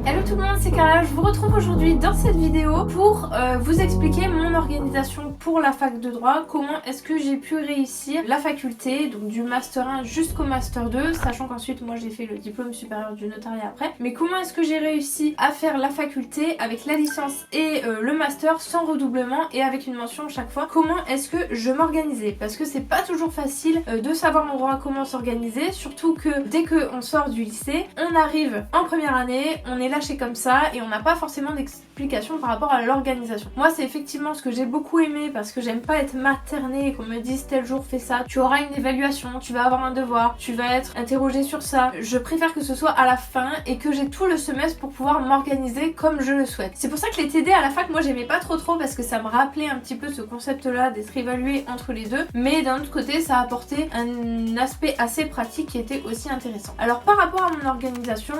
Hello tout le monde, c'est Carla, je vous retrouve aujourd'hui dans cette vidéo pour vous expliquer mon organisation pour la fac de droit, comment est-ce que j'ai pu réussir la faculté, donc du master 1 jusqu'au master 2, sachant qu'ensuite moi j'ai fait le diplôme supérieur du notariat après, mais comment est-ce que j'ai réussi à faire la faculté avec la licence et le master sans redoublement et avec une mention chaque fois, comment est-ce que je m'organisais, parce que c'est pas toujours facile de savoir en droit comment s'organiser, surtout que dès qu'on sort du lycée, on arrive en première année, on est lâché comme ça et on n'a pas forcément d'explication par rapport à l'organisation. Moi c'est effectivement ce que j'ai beaucoup aimé parce que j'aime pas être maternée et qu'on me dise tel jour fais ça, tu auras une évaluation, tu vas avoir un devoir, tu vas être interrogé sur ça. Je préfère que ce soit à la fin et que j'ai tout le semestre pour pouvoir m'organiser comme je le souhaite. C'est pour ça que les TD à la fac moi j'aimais pas trop parce que ça me rappelait un petit peu ce concept là d'être évalué entre les deux, mais d'un autre côté ça apportait un aspect assez pratique qui était aussi intéressant. Alors par rapport à mon organisation,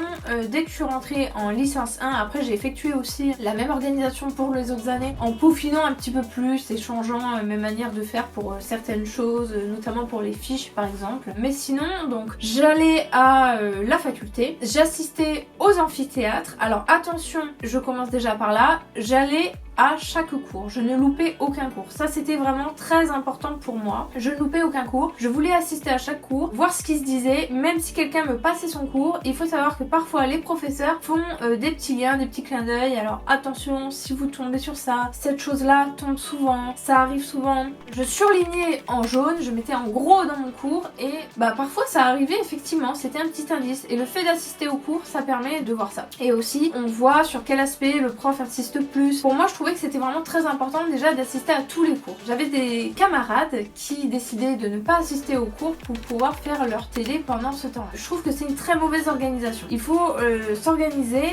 dès que je suis rentrée en licence 1, après j'ai effectué aussi la même organisation pour les autres années en peaufinant un petit peu plus et changeant mes manières de faire pour certaines choses, notamment pour les fiches par exemple. Mais sinon donc j'allais à la faculté, j'assistais aux amphithéâtres. Alors attention, je commence déjà par là, j'allais à chaque cours, je ne loupais aucun cours. Ça c'était vraiment très important pour moi. Je ne loupais aucun cours, je voulais assister à chaque cours, voir ce qui se disait, même si quelqu'un me passait son cours. Il faut savoir que parfois les professeurs font des petits liens, des petits clins d'œil. Alors attention, si vous tombez sur ça, cette chose là tombe souvent, ça arrive souvent. Je surlignais en jaune, je mettais en gros dans mon cours et parfois ça arrivait effectivement, c'était un petit indice. Et le fait d'assister au cours, ça permet de voir ça. Et aussi, on voit sur quel aspect le prof insiste plus. Pour moi, je trouvais que c'était vraiment très important déjà d'assister à tous les cours. J'avais des camarades qui décidaient de ne pas assister aux cours pour pouvoir faire leur télé pendant ce temps-là. Je trouve que c'est une très mauvaise organisation. Il faut s'organiser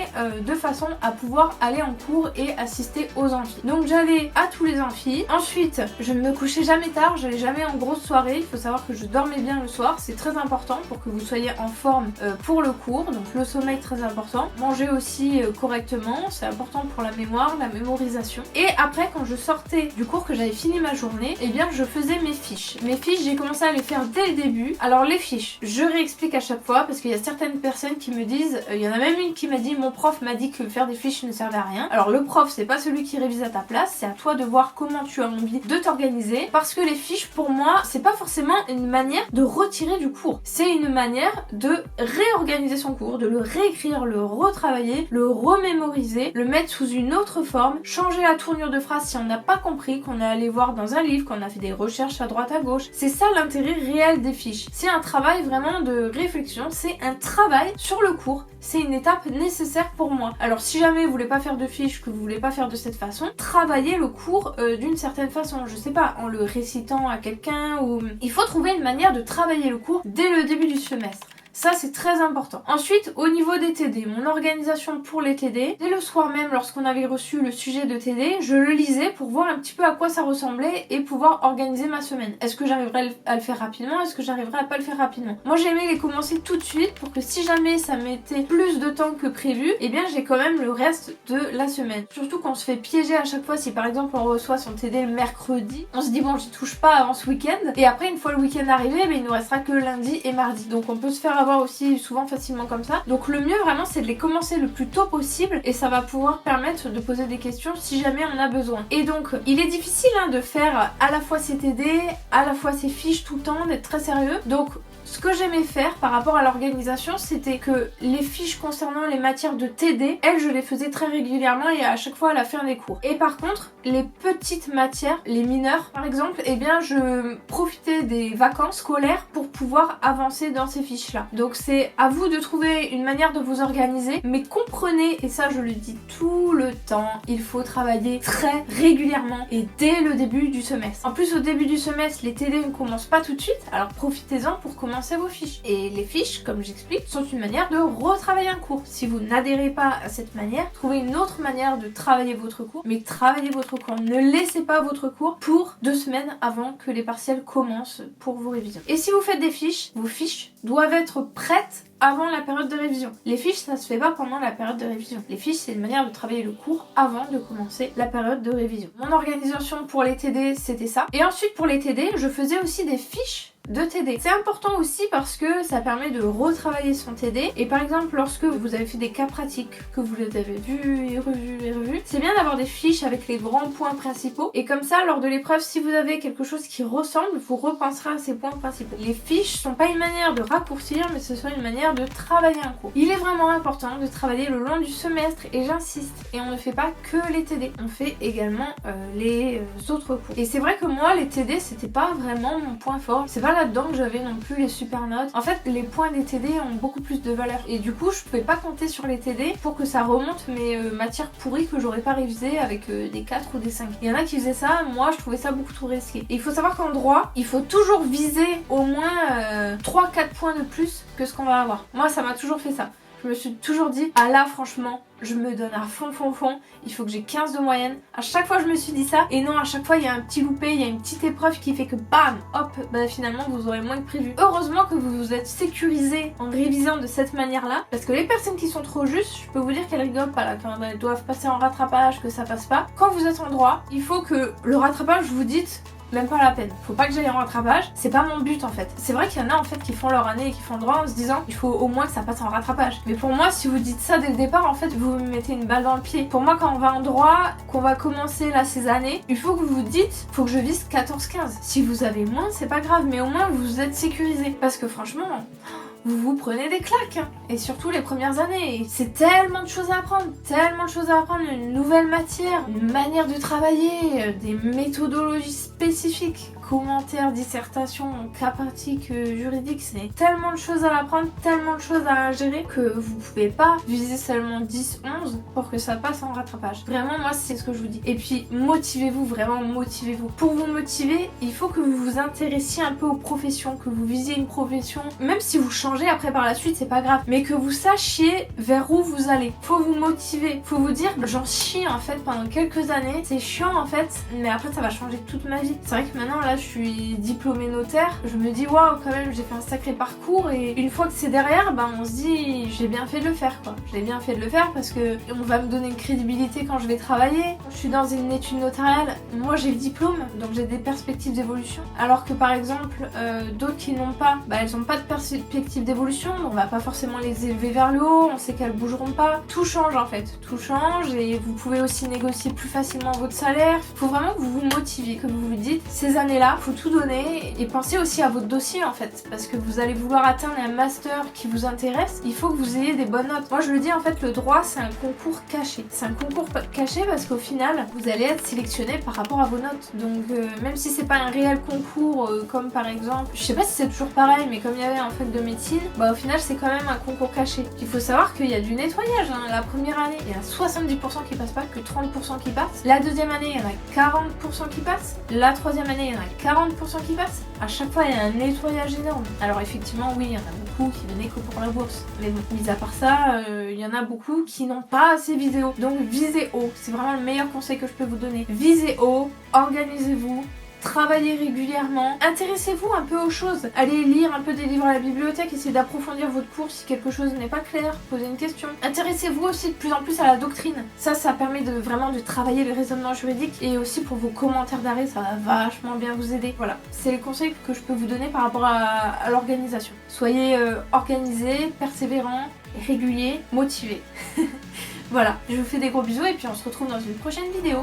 de façon à pouvoir aller en cours et assister aux amphis. Donc j'allais à tous les amphis. Ensuite, je ne me couchais jamais tard, j'allais jamais en grosse soirée. Il faut savoir que je dormais bien le soir, c'est très important pour que vous soyez en forme pour le cours. Donc le sommeil très important. Manger aussi correctement, c'est important pour la mémoire, la mémorisation. Et après quand je sortais du cours, que j'avais fini ma journée, eh bien je faisais mes fiches. Mes fiches, j'ai commencé à les faire dès le début. Alors les fiches, je réexplique à chaque fois parce qu'il y a certaines personnes qui me disent, il y en a même une qui m'a dit mon prof m'a dit que faire des fiches ne servait à rien. Alors le prof c'est pas celui qui révise à ta place, c'est à toi de voir comment tu as envie de t'organiser, parce que les fiches pour moi c'est pas forcément une manière de retirer du cours, c'est une manière de réorganiser son cours, de le réécrire, le retravailler, le remémoriser, le mettre sous une autre forme, changer la tournure de phrase si on n'a pas compris, qu'on est allé voir dans un livre, qu'on a fait des recherches à droite à gauche. C'est ça l'intérêt réel des fiches. C'est un travail vraiment de réflexion, c'est un travail sur le cours. C'est une étape nécessaire pour moi. Alors si jamais vous voulez pas faire de fiches, que vous voulez pas faire de cette façon, travaillez le cours d'une certaine façon. Je sais pas, en le récitant à quelqu'un ou... Il faut trouver une manière de travailler le cours dès le début du semestre. Ça c'est très important. Ensuite, au niveau des TD, mon organisation pour les TD, dès le soir même lorsqu'on avait reçu le sujet de TD, je le lisais pour voir un petit peu à quoi ça ressemblait et pouvoir organiser ma semaine. Est-ce que j'arriverais à le faire rapidement? Est-ce que j'arriverais à pas le faire rapidement? Moi j'aimais les commencer tout de suite pour que si jamais ça mettait plus de temps que prévu, eh bien j'ai quand même le reste de la semaine. Surtout quand on se fait piéger à chaque fois, si par exemple on reçoit son TD le mercredi, on se dit bon j'y touche pas avant ce week-end, et après une fois le week-end arrivé, il nous restera que lundi et mardi. Donc on peut se faire avoir aussi souvent facilement comme ça. Donc le mieux vraiment c'est de les commencer le plus tôt possible et ça va pouvoir permettre de poser des questions si jamais on a besoin. Et donc il est difficile de faire à la fois ses TD, à la fois ses fiches tout le temps, d'être très sérieux. Donc ce que j'aimais faire par rapport à l'organisation, c'était que les fiches concernant les matières de TD, elles, je les faisais très régulièrement et à chaque fois à la fin des cours. Et par contre, les petites matières, les mineures par exemple, eh bien je profitais des vacances scolaires pour pouvoir avancer dans ces fiches-là. Donc c'est à vous de trouver une manière de vous organiser, mais comprenez, et ça je le dis tout le temps, il faut travailler très régulièrement et dès le début du semestre. En plus au début du semestre, les TD ne commencent pas tout de suite, alors profitez-en pour commencer vos fiches. Et les fiches, comme j'explique, sont une manière de retravailler un cours. Si vous n'adhérez pas à cette manière, trouvez une autre manière de travailler votre cours, mais travaillez votre cours. Ne laissez pas votre cours pour 2 semaines avant que les partiels commencent pour vos révisions. Et si vous faites des fiches, vos fiches doivent être prêtes avant la période de révision. Les fiches, ça se fait pas pendant la période de révision. Les fiches, c'est une manière de travailler le cours avant de commencer la période de révision. Mon organisation pour les TD, c'était ça. Et ensuite, pour les TD, je faisais aussi des fiches de TD. C'est important aussi parce que ça permet de retravailler son TD et par exemple lorsque vous avez fait des cas pratiques, que vous les avez vus et revus, c'est bien d'avoir des fiches avec les grands points principaux et comme ça lors de l'épreuve si vous avez quelque chose qui ressemble, vous repenserez à ces points principaux. Les fiches sont pas une manière de raccourcir mais ce sont une manière de travailler un cours. Il est vraiment important de travailler le long du semestre et j'insiste, et on ne fait pas que les TD, on fait également les autres cours. Et c'est vrai que moi les TD c'était pas vraiment mon point fort, c'est pas là-dedans que j'avais non plus les super notes. En fait les points des TD ont beaucoup plus de valeur et du coup je pouvais pas compter sur les TD pour que ça remonte mes matières pourries que j'aurais pas révisées avec des 4 ou des 5. Il y en a qui faisaient ça, moi je trouvais ça beaucoup trop risqué. Et il faut savoir qu'en droit, il faut toujours viser au moins 3-4 points de plus que ce qu'on va avoir. Moi ça m'a toujours fait ça. Je me suis toujours dit, ah là franchement, je me donne à fond, il faut que j'ai 15 de moyenne. À chaque fois je me suis dit ça, et non, à chaque fois il y a un petit loupé, il y a une petite épreuve qui fait que bam, hop, bah finalement vous aurez moins que prévu. Heureusement que vous vous êtes sécurisé en révisant de cette manière-là, parce que les personnes qui sont trop justes, je peux vous dire qu'elles rigolent pas là, quand elles doivent passer en rattrapage, que ça passe pas. Quand vous êtes en droit, il faut que le rattrapage, vous dites, même pas la peine. Faut pas que j'aille en rattrapage, c'est pas mon but en fait. C'est vrai qu'il y en a en fait qui font leur année et qui font le droit en se disant il faut au moins que ça passe en rattrapage. Mais pour moi, si vous dites ça dès le départ, en fait, vous me mettez une balle dans le pied. Pour moi, quand on va en droit, qu'on va commencer là ces années, il faut que vous vous dites faut que je vise 14-15. Si vous avez moins, c'est pas grave, mais au moins vous êtes sécurisé. Parce que franchement, vous vous prenez des claques, hein. Et surtout les premières années. C'est tellement de choses à apprendre, une nouvelle matière, une manière de travailler, des méthodologies spécifiques, commentaires, dissertations, cas pratiques, juridiques, c'est tellement de choses à apprendre, tellement de choses à gérer que vous pouvez pas viser seulement 10-11 pour que ça passe en rattrapage. Vraiment, moi, c'est ce que je vous dis. Et puis, motivez-vous, vraiment, motivez-vous. Pour vous motiver, il faut que vous vous intéressiez un peu aux professions, que vous visiez une profession, même si vous changez après par la suite, c'est pas grave, mais que vous sachiez vers où vous allez. Faut vous motiver, faut vous dire, j'en chie en fait pendant quelques années, c'est chiant en fait, mais après ça va changer toute ma vie. C'est vrai que maintenant là je suis diplômée notaire, je me dis waouh quand même j'ai fait un sacré parcours et une fois que c'est derrière, ben on se dit j'ai bien fait de le faire quoi. J'ai bien fait de le faire parce que on va me donner une crédibilité quand je vais travailler. Je suis dans une étude notariale, moi j'ai le diplôme donc j'ai des perspectives d'évolution. Alors que par exemple d'autres qui n'ont pas, bah elles n'ont pas de perspective d'évolution, donc on va pas forcément les élever vers le haut, on sait qu'elles bougeront pas. Tout change en fait, tout change et vous pouvez aussi négocier plus facilement votre salaire. Faut vraiment que vous vous motiviez, que vous vous dites ces années-là, faut tout donner et pensez aussi à votre dossier en fait, parce que vous allez vouloir atteindre un master qui vous intéresse, il faut que vous ayez des bonnes notes. Moi je le dis en fait, le droit c'est un concours caché. C'est un concours caché parce qu'au final, vous allez être sélectionné par rapport à vos notes. Donc même si c'est pas un réel concours comme par exemple, je sais pas si c'est toujours pareil, mais comme il y avait en fait de médecine, bah au final c'est quand même un concours caché. Il faut savoir qu'il y a du nettoyage, hein. La première année, il y a 70% qui passent pas, que 30% qui passent. La deuxième année, il y en a 40% qui passent. La troisième année, il y en a 40% qui passent. À chaque fois, il y a un nettoyage énorme. Alors effectivement, oui, il y en a beaucoup qui venaient que pour la bourse. Mais bon, mis à part ça, il y en a beaucoup qui n'ont pas assez visé haut. Donc visez haut, c'est vraiment le meilleur conseil que je peux vous donner. Visez haut, organisez-vous, travaillez régulièrement, intéressez-vous un peu aux choses. Allez lire un peu des livres à la bibliothèque, essayez d'approfondir votre cours si quelque chose n'est pas clair, posez une question. Intéressez-vous aussi de plus en plus à la doctrine. Ça permet de vraiment de travailler le raisonnement juridique et aussi pour vos commentaires d'arrêt, ça va vachement bien vous aider. Voilà, c'est les conseils que je peux vous donner par rapport à l'organisation. Soyez organisés, persévérants, réguliers, motivés. Voilà, je vous fais des gros bisous et puis on se retrouve dans une prochaine vidéo.